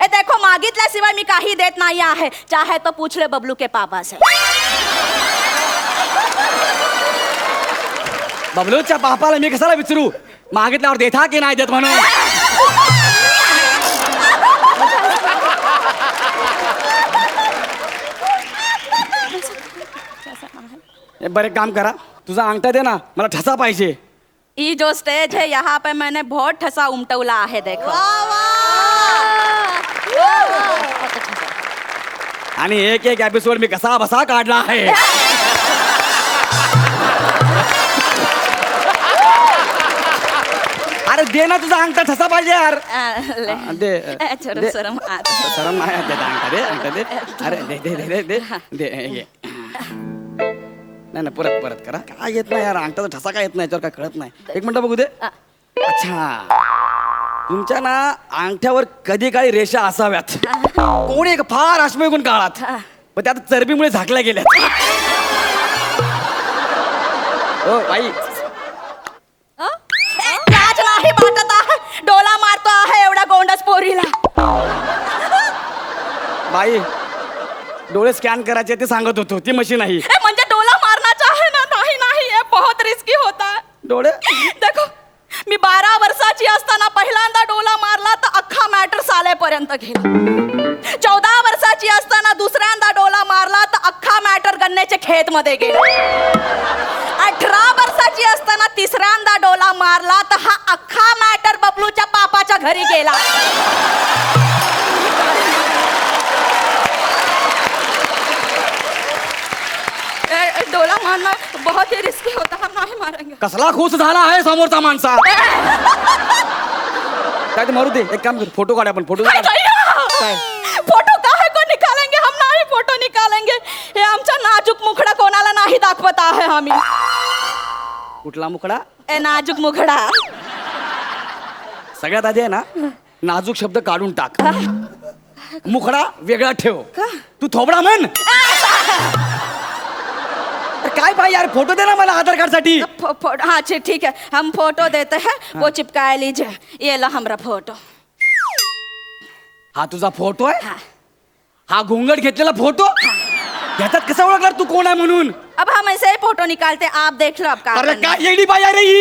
ए देखो मागितल्याशिवाय मी काही देत नाही आहे. चाहे तो पूछ ले बबलू के पापा से. बबलूच्या बापाला मी कशाला विचारू मागितल्यावर देता की नाही देत म्हणून. बरं एक काम करा तुझा अंगठा दे ना मला ठसा पाहिजे. ये जो स्टेज है यहाँ पे मैंने बहुत ठसा उमटवला है देखो. आणि एक एक एपिसोड मी कसा बसा काढला आहे. अरे दे ना तुझा अंगठा ठसा पाहिजे यार. दे दे. शरम शरम नाही येत त्याचा अंगठा दे अंगठा दे. अरे दे दे दे दे दे दे. नाही नाही परत परत करा. काय येत नाही यार अंगठाचा ठसा काय येत नाही याच्यावर काय कळत नाही. एक मिनिट बघू दे. अच्छा तुमच्या ना अंगठ्यावर कधी काही रेषा असाव्यात. कोणी एक फार अश्मयुगून काळात पण त्यात चरबीमुळे झाकल्या गेल्या. ओ बाई लाज नाही वाटत आहे. डोला मारतो आहे एवढा गोंडस पोरीला. बाई डोळे स्कॅन करायचे ते सांगत होतो ती मशीन आहे ए, म्हणजे डोला मारना है ना नाही नाही ये बहुत रिस्की होता है डोळे देखो मी 12 वर्षाची असताना पहिल्यांदा डोला मारला तर अख्खा मॅटर सालेपर्यंत गेला 14 वर्षाची असताना दुसऱ्यांदा डोला मारला तर अख्खा मॅटर गन्नेचे खेत मध्ये गेला 18 वर्षाची असताना तिसऱ्यांदा डोला मारला तर हा अख्खा मॅटर बबलूच्या पापाच्या घरी गेला डोला मारना बहुत ही रिस्की होता हम नहीं मारेंगे कसला खुश झाला आहे समोरचा माणसा काय ते मारू दे एक काम कर फोटो काढ आपण फोटो काय काय? फोटो काहे को निकालेंगे हम नाही फोटो निकालेंगे हे आमचा नाजूक मुखडा कोणाला नाही दाखवत आहे आम्ही कुठला मुकडा ए नाजूक मुखडा सगळ्यात आधी आहे ना नाजूक शब्द काढून टाक मुखडा वेगळा ठेव तू थोबडा म्हण अरे काय पाहिजे यार फोटो दे ना मला आधार कार्ड साठी हाँ ठीक है हम फोटो देते हैं वो चिपकाए लीजिए ये लो हमारा फोटो हा तुझा फोटो आहे हाँ। हा घोंगड घेतलेला फोटो ह्याच्यात कसं ओळखणार तू कोण आहे म्हणून अब हम ऐसे ही फोटो निकालते आप देख लो अब का अरे काय येडी बाई आहे रे ही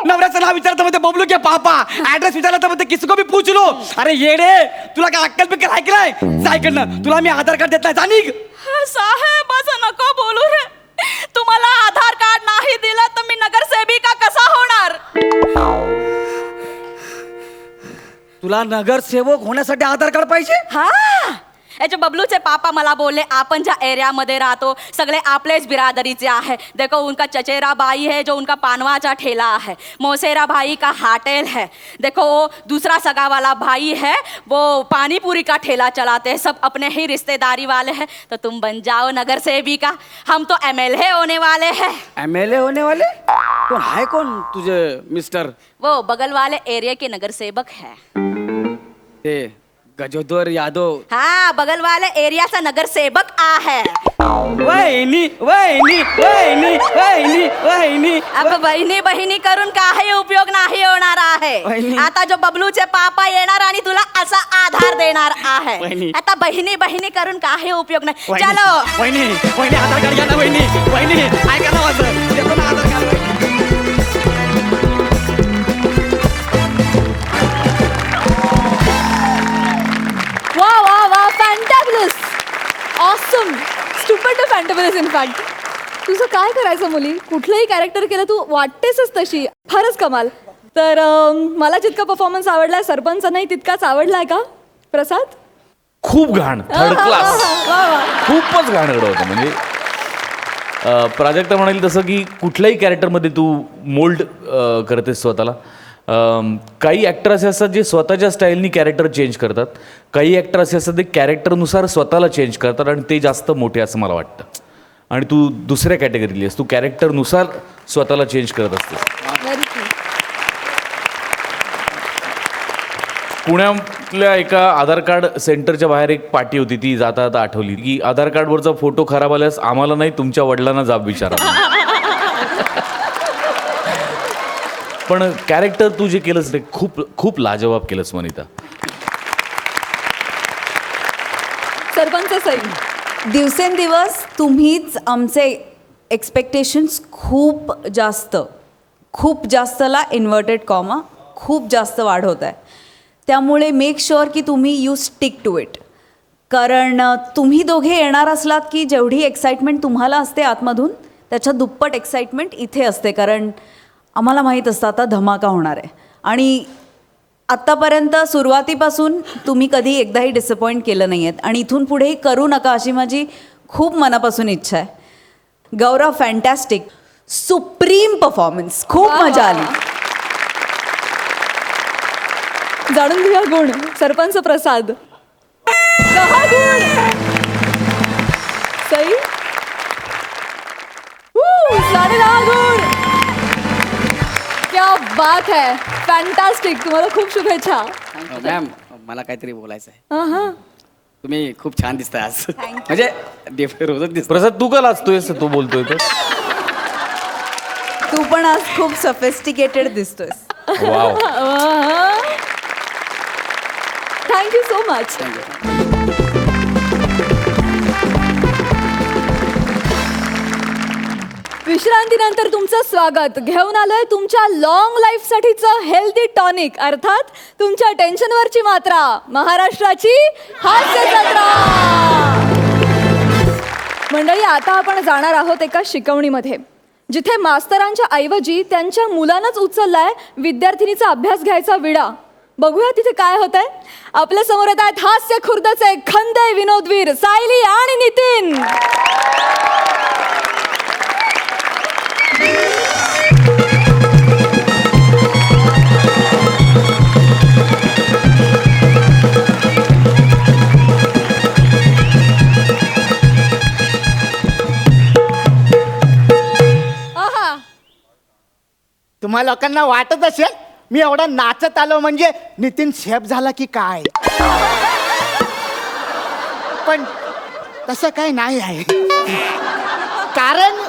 नवऱ्याचं नाव विचारतं मध्ये बबलू के पापा ऍड्रेस विचारला तर मध्ये किसको भी पूछ लो अरे येडे तुला काय अक्कल बिक्कल ऐकलाय जायकडनं तुला मी आधार कार्ड देत नाही जाणीक साहेब असं नको बोलू रे तुम्हाला आधार कार्ड नाही दिला तर मी नगरसेविका कसा होणार तुला नगरसेवक होण्यासाठी आधार कार्ड पाहिजे हा याचे बबलूचे पापा मला बोलले आपण ज्या एरियामध्ये राहतो सगळे आपलेच बिरादरीचे आहे देखो उनका चचेरा भाई है जो उनका पानवाचा ठेला है मौसेरा भाई का हाटेल है देखो वो दूसरा सगा वाला भाई है वो पानी पूरी का ठेला चलाते हैं सब अपने ही रिश्तेदारी वाले हैं तो तुम बन जाओ नगर सेविका हम तो MLA होने वाले हैं MLA होने वाले कोण आहे कोण तुझे मिस्टर वो बगल वाले एरिया के नगर सेवक है ते गजोदर यादव हाँ बगल वाले एरिया से नगर सेवक आ है वहिनी वहिनी वहिनी वहिनी वहिनी अब बहिणी बहिणी करून काही उपयोग नाही होणार आहे वहिनी. आता जो बबलूचे पापा येणार आणि तुला असा आधार देणार आहे वहिनी. आता बहिणी बहिणी करून काही उपयोग नाही वहिनी, चलो वहिनी वहिनी आधार कार्ड घ्या ना वहिनी वहिनी ऐका ना माझं देतो ना आधार कार्ड वहिनी. वा वा वा फॅन्टॅबुलस ऑसम स्टुपिड फॅन्टॅबुलस इन फॅक्ट तुझं काय करायचं मुली कुठलंही कॅरेक्टर केलं तू वाटतेसच तशी फारच कमाल तर मला जितका परफॉर्मन्स आवडलाय सरपंचांनाही तितकाच आवडलाय का प्रसाद खूप घाण थर्ड क्लास वा वा खूपच घाणेरडं होतं म्हणजे प्राजक्ता म्हणाली तसं की कुठल्याही कॅरेक्टरमध्ये तू मोल्ड करतेस स्वतःला काही ॲक्टर असे असतात जे स्वतःच्या स्टाईलनी कॅरेक्टर चेंज करतात काही ॲक्टर असे असतात ते कॅरेक्टरनुसार स्वतःला चेंज करतात आणि ते जास्त मोठे असं मला वाटतं आणि तू दुसऱ्या कॅटेगरीली आहेस तू कॅरेक्टरनुसार स्वतःला चेंज करत असतेस व्हेरी ट्रू पुण्यातल्या एका आधार कार्ड सेंटरच्या बाहेर एक पाटी होती ती जाता जाता आठवली की आधार कार्डवरचा फोटो खराब आल्यास आम्हाला नाही तुमच्या वडिलांना जाब विचारा पण कॅरेक्टर तू जे केलंस ते खूप खूप लाजवाब केलंस मनिता सरपंच सई दिवसेंदिवस तुम्हीच आमचे एक्सपेक्टेशन्स खूप जास्तला इन्व्हर्टेड कॉमा खूप जास्त वाढवत आहे त्यामुळे मेक शुअर की तुम्ही यू स्टिक टू इट कारण तुम्ही दोघे येणार असलात की जेवढी एक्साइटमेंट तुम्हाला असते आतमधून त्याच्या दुप्पट एक्साइटमेंट इथे असते कारण आम्हाला माहीत असतं आता धमाका होणार आहे आणि आत्तापर्यंत सुरुवातीपासून तुम्ही कधी एकदाही डिसअपॉइंट केलं नाही आहेत आणि इथून पुढेही करू नका अशी माझी खूप मनापासून इच्छा आहे गौरव फॅन्टॅस्टिक सुप्रीम परफॉर्मन्स खूप मजा आली जाणून घेऊया गुण सरपंच प्रसाद 10 गुण सई 10.5 गुण क्या बात है फॅन्टास्टिक तुम्हाला खूप शुभेच्छा मॅम मला काहीतरी बोलायचं आहे हां हां तुम्ही खूप छान दिसताय आज म्हणजे रोजच दिसतो प्रसाद तू का लाजतोयस तू बोलतोय तर तू पण आज खूप सफिस्टिकेटेड दिसतोयस वाव थँक्यू सो मच विश्रांतीनंतर तुमचं स्वागत. घेऊन आलोय तुमच्या लॉंग लाईफ साठीचं हेल्दी टॉनिक, अर्थात तुमच्या टेन्शनवरची मात्रा, महाराष्ट्राची हास्य जत्रा. मंडळी, आता आपण जाणार आहोत एका शिकवणीमध्ये, जिथे मास्तरांच्या ऐवजी त्यांच्या मुलानंच उचललाय विद्यार्थिनीचा अभ्यास घ्यायचा विडा. बघूया तिथे काय होत आहे. आपल्या समोर येत आहेत हास्य खुर्दचे खंदे विनोदवीर सायली आणि नितीन. तुम्हा लोकांना वाटत असेल मी एवढा नाचत आलो म्हणजे नितीन शेफ झाला की काय, पण तसं काय नाही आहे. कारण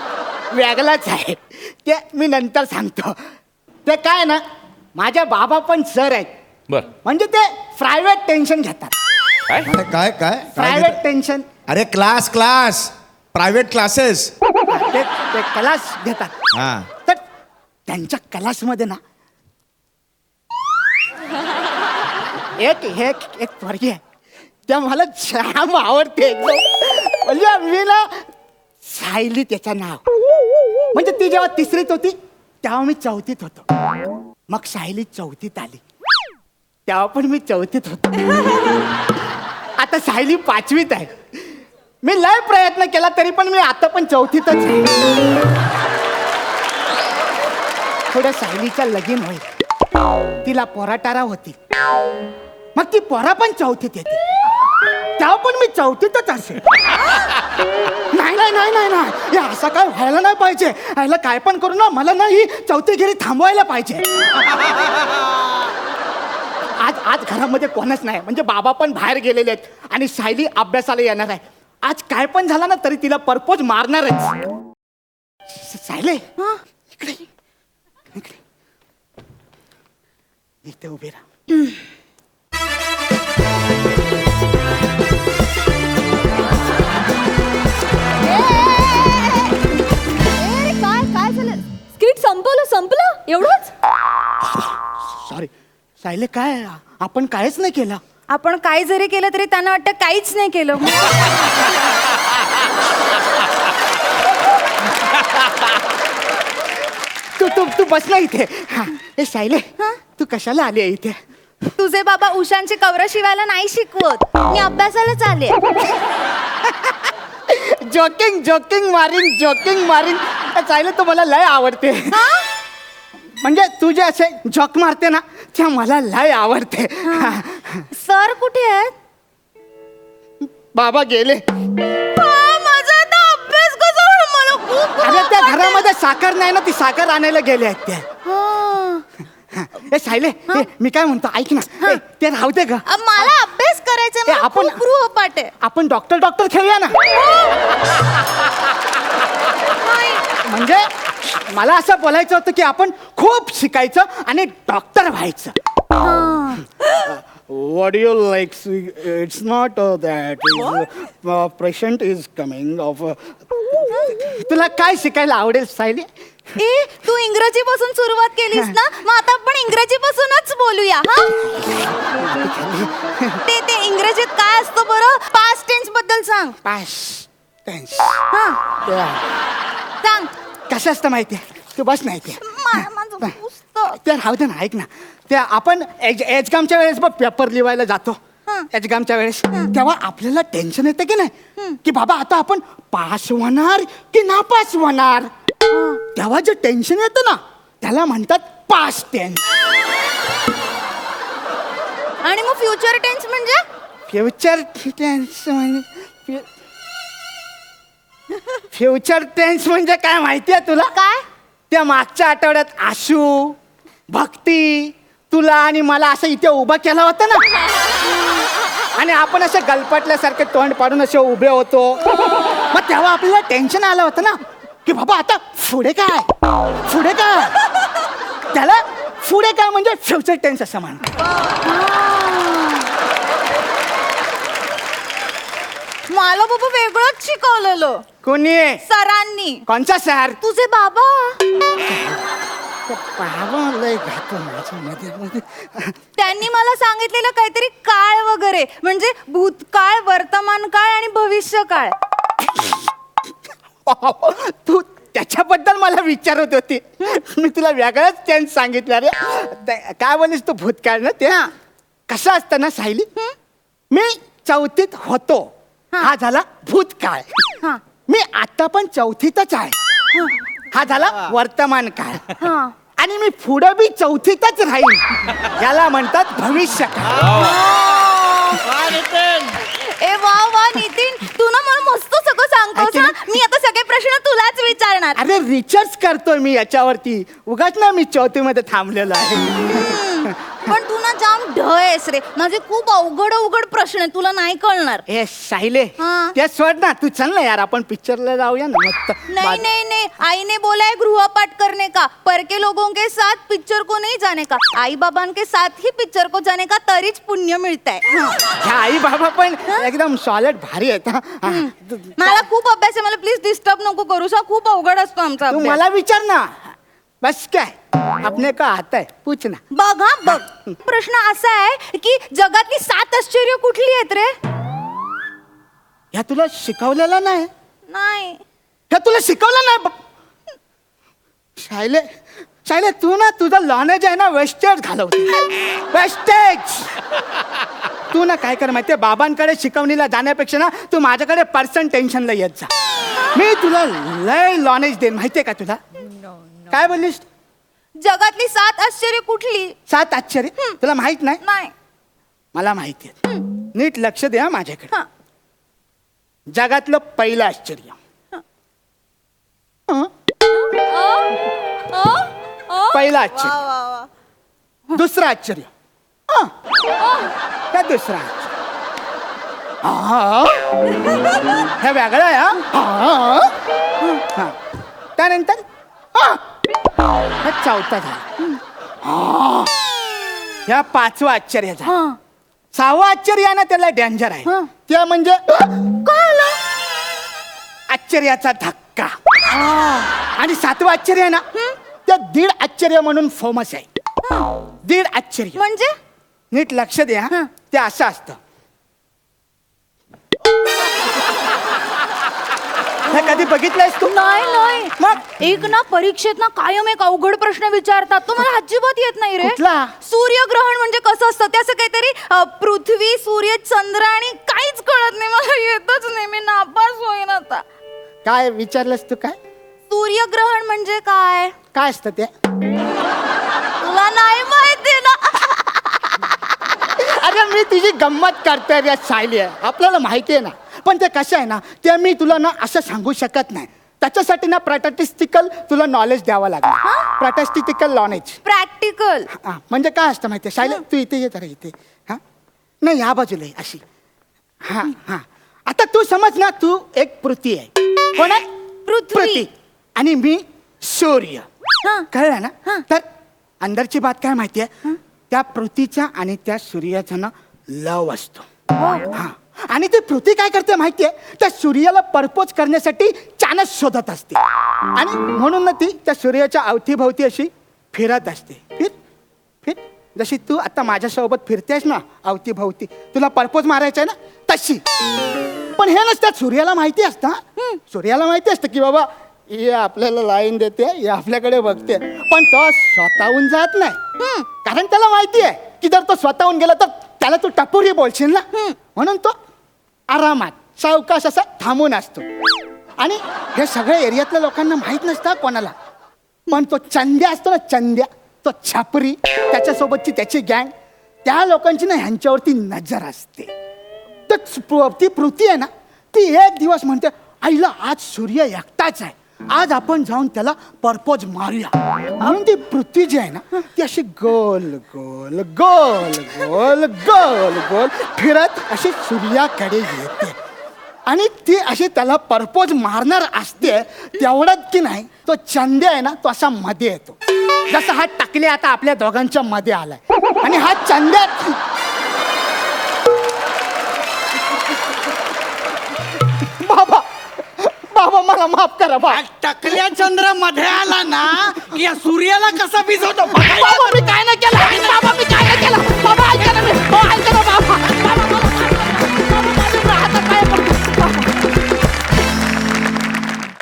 वेगळंच आहे, ते मी नंतर सांगतो. ते काय ना, माझ्या बाबा पण सर आहेत, बर. म्हणजे ते प्रायव्हेट टेन्शन घेतात. काय काय काय प्रायव्हेट टेन्शन, अरे क्लास क्लास प्रायव्हेट क्लासेस. ते क्लास घेतात. हा तर त्यांच्या क्लासमध्ये ना एक पोरगी आहे, त्या मला जाम आवडते एकदम. म्हणजे मी ना सायली त्याचं नाव, म्हणजे ती जेव्हा तिसरीत होती तेव्हा मी चौथीत होतो. मग सायली चौथीत आली तेव्हा पण मी चौथीत होतो. आता सायली पाचवीत आहे. मी लय प्रयत्न केला तरी पण मी आता पण चौथीतच आहे. थोड्या सायलीचा लगीन होईल, तिला पोराटारा होती, मग ती पोरा पण चौथीत येते, तेव्हा पण मी चौथीतच असेल. नाही नाही नाही नाही नाही, हे असं काय व्हायला नाही पाहिजे. यायला काय पण करू ना, मला ना ही चौथीगिरी थांबवायला पाहिजे. आज घरामध्ये कोणच नाही, म्हणजे बाबा पण बाहेर गेलेले आहेत आणि सायली अभ्यासाला येणार आहे. आज काय पण झालं ना तरी तिला परपोज मारणारच. सायले इकडे इकडे इथे उभे राहा. काय झालं? स्किट संपलं एवढंच? सॉरी सायले, काय आपण कायच नाही केलं. आपण काय जरी केलं तरी त्यांना वाटतं काहीच नाही केलं. तू बस ना इथे. ए सायले, तू कशाला आली आहे इथे? तुझे बाबा उशांची कवरं शिवायला नाही शिकवत, मी अभ्यासालाच आले. जोकिंग मारिंग सायले, तू मला लय आवडते. म्हणजे तू जे असे जॉक मारते ना, त्या मला लय आवडते. सर कुठे आहेत? बाबा गेले. माझा आता अभ्यास कसा होणार? मला खूप अरे त्या घरामध्ये साखर नाही ना, ती साखर आणायला गेले आहेत त्या. ए सायले, मी काय म्हणतो ऐक ना, ते राहू दे का. मला अभ्यास करायचा, मला आपण- खूप गृहपाठ आहे. आपण डॉक्टर खेळूया ना. म्हणजे मला असं बोलायचं होतं की आपण खूप शिकायचं आणि डॉक्टर व्हायचं. What do you like? It's not that. Patient is coming of. तुला काय शिकायला आवडेल सायली? ए, तू इंग्रजी पासून सुरुवात केलीस ना, मग आता आपण इंग्रजी पासूनच बोलूया. ते इंग्रजीत काय असतं बरं? पास्ट टेन्स बद्दल सांग. Past tense. सांग. कसं असतं माहितीये? तू बस नाही ते. माझं पुस्तक. ते राहू दे ना, ऐक ना. ते आपण एक्झामच्या वेळेस बघ पेपर लिहायला जातो. एक्झामच्या वेळेस तेव्हा आपल्याला टेन्शन येतं की नाही, की बाबा आता आपण पास होणार की नापास होणार. तेव्हा जे टेन्शन येतं ना त्याला म्हणतात पास्ट टेन्स. आणि मग फ्युचर टेन्स म्हणजे? फ्युचर टेन्स म्हणजे फ्युचर टेन्स म्हणजे काय माहितीये तुला? काय? त्या मागच्या आठवड्यात आशू, भक्ती, तुला आणि मला असं इथे उभं केलं होतं ना, आणि आपण असे गलपटल्यासारखे तोंड पाडून असे उभे होतो. मग तेव्हा आपल्याला टेन्शन आलं होतं ना, की बाबा आता पुढे काय. त्याला पुढे काय म्हणजे फ्युचर टेन्स असं म्हणतात. मला बाबा वेगळंच शिकवलेलं. कोणी? सरांनी. कोणचा सर? तुझे बाबा. बाबा लय घातो माझ्या मध्ये. त्यांनी मला सांगितलेलं काहीतरी काळ वगैरे म्हणजे भूतकाळ, वर्तमान काळ आणि भविष्य काळ. तू त्याच्याबद्दल मला विचारत होती. मी तुला वेगळंच टेन्स सांगितलं रे. काय बोलीस तू भूतकाळ ना ते कसं असतं ना सायली, मी 4थीत होतो, हा झाला भूतकाळ. मी आता पण 4थीतच आहे, हा झाला वर्तमान काळ. आणि मी पुढं बी 4थीतच राहील, याला म्हणतात भविष्य काळ. ए वा वा नितीन, तू ना मला मस्त सगळं सांगतोस ना. मी आता सगळे प्रश्न तुलाच विचारणार. अरे रिसर्च करतोय मी याच्यावरती, उगाच ना मी 4थीमध्ये थांबलेलो आहे. पण तू ना जाम ढ आहेस रे. माझे खूप अवघड प्रश्न आहे, तुला नाही कळणार. ए सायले, हाँ. ते सोड ना, तू चल ना यार, आपण पिक्चरला जाऊया ना मस्त. नहीं नहीं नहीं, आई ने बोला है गृहपाठ करने का, पर के लोगों के साथ पिक्चर को नहीं जाने का, आई बाबा के साथ ही पिक्चर को जाने का, तरीच पुण्य मिळत आहे. ह्या आई बाबा पण एकदम सॉलिड भारी आहेत. हा. मला खूप अभ्यास आहे, मला प्लीज डिस्टर्ब नको करूस. खूप अवघड असतो आमचा तू अभ्यास. मला विचार ना, बस काय आपने का आता है पूछ ना. बघ हा बघ, प्रश्न असा आहे की जगातली 7 आश्चर्य कुठली आहेत रे? ह्या तुला शिकवलेलं नाही, नाही. ह्या तुला शिकवलं नाही बघ. शायले शायले, तू ना तुझं नॉलेज आहे ना वेस्टेज घालवते, वेस्टेज. तू ना काय कर माहितीये, बाबांकडे शिकवणीला जाण्यापेक्षा ना तू माझ्याकडे पर्सन टेन्शनला येत जा. मी तुला लय नॉलेज देईन, माहितीये का तुला. काय बोललीस? जगातली 7 आश्चर्य कुठली? 7 आश्चर्य तुला माहित नाही? नाही. मला माहिती आहे, नीट लक्ष द्या माझ्याकडे. हा. जगातलं पहिलं आश्चर्य, पहिलं आश्चर्य. दुसरं आश्चर्य, काय दुसरं आश्चर्य? हे वेगळं आहे. हा. त्यानंतर हा 4था झाला. ह्या 5वं आश्चर्य झालं. 6वं आश्चर्य आहे ना, त्याला डेंजर आहे. ते म्हणजे आश्चर्याचा धक्का. आणि 7वं आश्चर्य आहे ना, ते 1.5 आश्चर्य म्हणून फेमस आहे. 1.5 आश्चर्य म्हणजे नीट लक्ष द्या. ते असं असतं, हे कधी बघितलंयस तू? नाही नाही. मग एक ना परीक्षेत ना कायम एक अवघड प्रश्न विचारतात, तो मला अजिबात येत नाही रे. कुठला? सूर्यग्रहण म्हणजे कसं असतं, ते असं काहीतरी पृथ्वी, सूर्य, चंद्र आणि काहीच कळत नाही मला, येतच नाही. मी नापास होईन आता. काय विचारलंस तू? काय सूर्यग्रहण म्हणजे काय? काय असतं ते? तुला नाही माहिती ना? अरे मी तुझी गंमत करतोय रे सायली, आपल्याला माहिती आहे ना. पण ते कसं आहे ना, ते मी तुला ना असं सांगू शकत नाही. त्याच्यासाठी ना प्रॅक्टिकल तुला नॉलेज द्यावं लागेल. Practical knowledge. प्रॅक्टिकल म्हणजे काय असतं माहिती आहे सायली, तू इथे ये जरा इथे. हा नाही, ह्या बाजूला ये, अशी. हा हा. आता तू समज ना, तू एक पृथ्वी आहे. कोण आहे? पृथ्वी. आणि मी सूर्य. हा. कळलं ना? तर अंदरची बात काय माहितीये, त्या पृथ्वीचा आणि त्या सूर्याचा ना लव असतो. हा. आणि ती पृथ्वी काय करते माहितीये, त्या सूर्याला परपोज करण्यासाठी चानस शोधत असते. आणि म्हणून ना ती त्या सूर्याच्या अवतीभोवती अशी फिरत असते. फिर फिर जशी तू आता माझ्यासोबत फिरतेस ना अवतीभोवती, तुला परपोज मारायचा आहे ना तशी. पण हे नसतं, सूर्याला माहिती असतं. सूर्याला माहिती असतं की बाबा हे आपल्याला लाईन देते, हे आपल्याकडे बघते. पण तो स्वतःहून जात नाही, कारण त्याला माहिती आहे की जर तो स्वतःहून गेला तर त्याला तू टपोरी बोलशील ना. म्हणून तो आरामात सावकाश असा थांबून असतो. आणि हे सगळ्या एरियातल्या लोकांना माहीत नसतं कोणाला. पण तो चंद्या असतो ना, चंद्या, तो छापरी, त्याच्यासोबतची त्याची गँग, त्या लोकांची ना ह्यांच्यावरती नजर असते. तर ती पृथ्वी आहे ना, ती एक दिवस म्हणते, आईला आज सूर्य एकटाच आहे, आज आपण जाऊन त्याला परपोज मारूया. म्हणून ती पृथ्वी जी आहे ना, ती अशी गोल गोल गोल गोल गोल गोल फिरत अशी सूर्याकडे येते. आणि ती अशी त्याला परपोज मारणार असते. तेवढंच की नाही, तो चंद्या आहे ना, तो असा मध्ये येतो. जसं हा टाकले आता आपल्या दोघांच्या मध्ये आलाय. आणि हा चंद्या बाबा बाबा मला माफ करा बा. टकल्या चंद्र मध्ये आला ना की या सूर्याला कसा भिजवतो बाबा मी काय नाही केलं, बाबा मी काय नाही केलं, बाबा ऐका ना मी, हो ऐका ना बाबा, बाबा मला बाबा, हातात पाय पडतो, बाबा.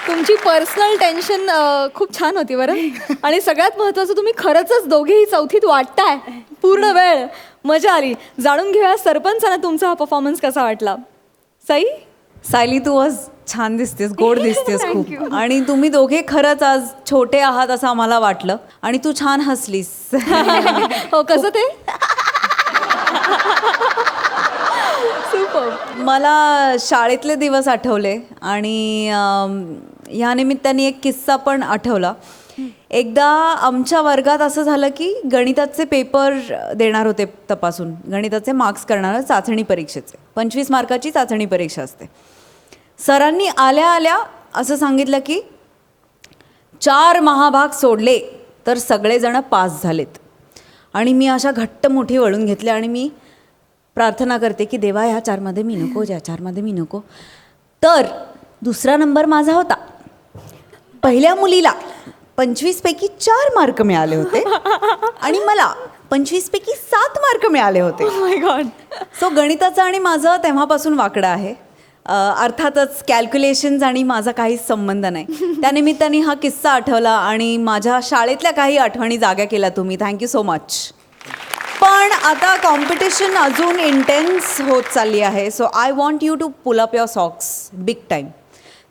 तुमची पर्सनल टेन्शन खूप छान होती बरं. आणि सगळ्यात महत्त्वाचं तुम्ही खरंच दोघेही चौथीत वाटताय पूर्ण वेळ. मजा आली. जाणून घेऊया सरपंचांना तुमचा हा परफॉर्मन्स कसा वाटला. सई, सायली तू आज छान दिसतेस, गोड दिसतेस Thank खूप. you. आणि तुम्ही दोघे खरंच आज छोटे आहात असं आम्हाला वाटलं. आणि तू छान हसलीस. हो कसं ते सुपर. मला शाळेतले दिवस आठवले आणि ह्या निमित्ताने एक किस्सा पण आठवला. एकदा आमच्या वर्गात असं झालं की गणिताचे पेपर देणार होते तपासून. गणिताचे मार्क्स करणार चाचणी परीक्षेचे 25 मार्काची चाचणी परीक्षा असते. सरांनी आल्या आल्या असं सांगितलं की 4 महाभाग सोडले तर सगळेजण पास झालेत. आणि मी अशा घट्ट मुठी वळून घेतल्या आणि मी प्रार्थना करते की देवा ह्या 4मध्ये मी नको, ज्या 4मध्ये मी नको. तर दुसरा नंबर माझा होता. पहिल्या मुलीला 25पैकी 4 मार्क मिळाले होते आणि मला 25पैकी 7 मार्क मिळाले होते. माय गॉड. सो गणिताचं आणि माझं तेव्हापासून वाकडं आहे. अर्थातच कॅल्क्युलेशन्स आणि माझा काहीच संबंध नाही. त्यानिमित्ताने हा किस्सा आठवला आणि माझ्या शाळेतल्या काही आठवणी जाग्या केल्या तुम्ही. Thank you so much. पण आता कॉम्पिटिशन अजून इंटेन्स होत चालली आहे. So I want you to pull up your socks big time.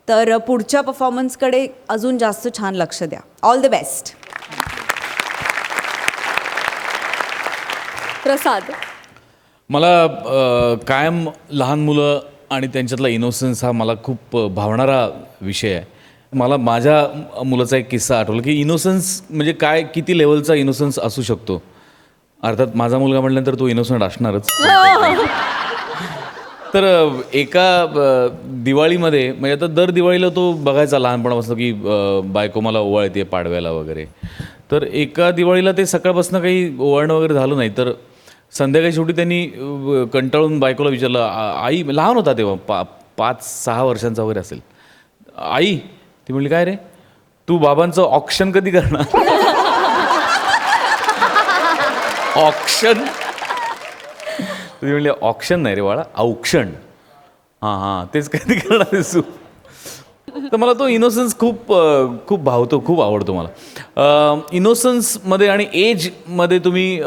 तर पुढच्या परफॉर्मन्सकडे अजून जास्त छान लक्ष द्या. All the best. प्रसाद, मला कायम लहान मुलं आणि त्यांच्यातला इनोसन्स हा मला खूप भावणारा विषय आहे. मला माझ्या मुलाचा एक किस्सा आठवला की इनोसन्स म्हणजे काय, किती लेवलचा इनोसन्स असू शकतो. अर्थात माझा मुलगा म्हटल्यानंतर तो इनोसंट असणारच. तर एका दिवाळीमध्ये म्हणजे आता दर दिवाळीला तो बघायचा लहानपणापासून की बायको मला ओवाळते पाडव्याला वगैरे. तर एका दिवाळीला ते सकाळपासून काही ओवाळणं वगैरे झालं नाही. तर संध्याकाळी शेवटी त्यांनी कंटाळून बायकोला विचारलं, आई, लहान होता तेव्हा 5-6 वर्षांचा वगैरे असेल, आई, ती म्हणली काय रे तू बाबांचं ऑक्शन कधी करणार. ऑक्शन. ती म्हणली ऑक्शन नाही रे बाळा, औक्षण. हां तेच कधी करणार आहेस तू. तर मला तो इनोसन्स खूप भावतो, खूप आवडतो मला. इनोसन्समध्ये आणि एजमध्ये तुम्ही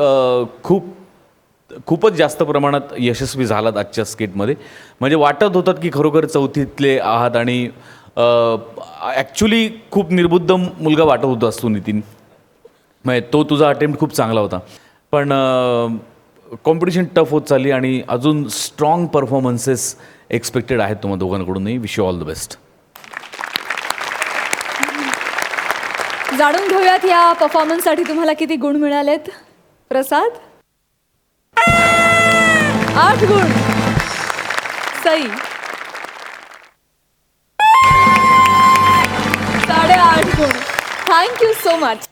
खूपच जास्त प्रमाणात यशस्वी झालात आजच्या स्किटमध्ये. म्हणजे वाटत होतात की खरोखर चौथीतले आहात आणि ॲक्च्युली खूप निर्बुद्ध मुलगा वाटत होतास तू नितीन. म्हणजे तो तुझा अटेम्प्ट खूप चांगला होता. पण कॉम्पिटिशन टफ होत चालली आणि अजून स्ट्रॉंग परफॉर्मन्सेस एक्सपेक्टेड आहेत तुम्हाला दोघांकडूनही. Wish you all the best. जाणून घेऊयात या परफॉर्मन्ससाठी तुम्हाला किती गुण मिळालेत. प्रसाद, 8 गुण. सई, 8.5 गुण. Thank you so much.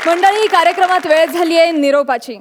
मंडळी, कार्यक्रमात वेळ झाली आहे निरोपाची.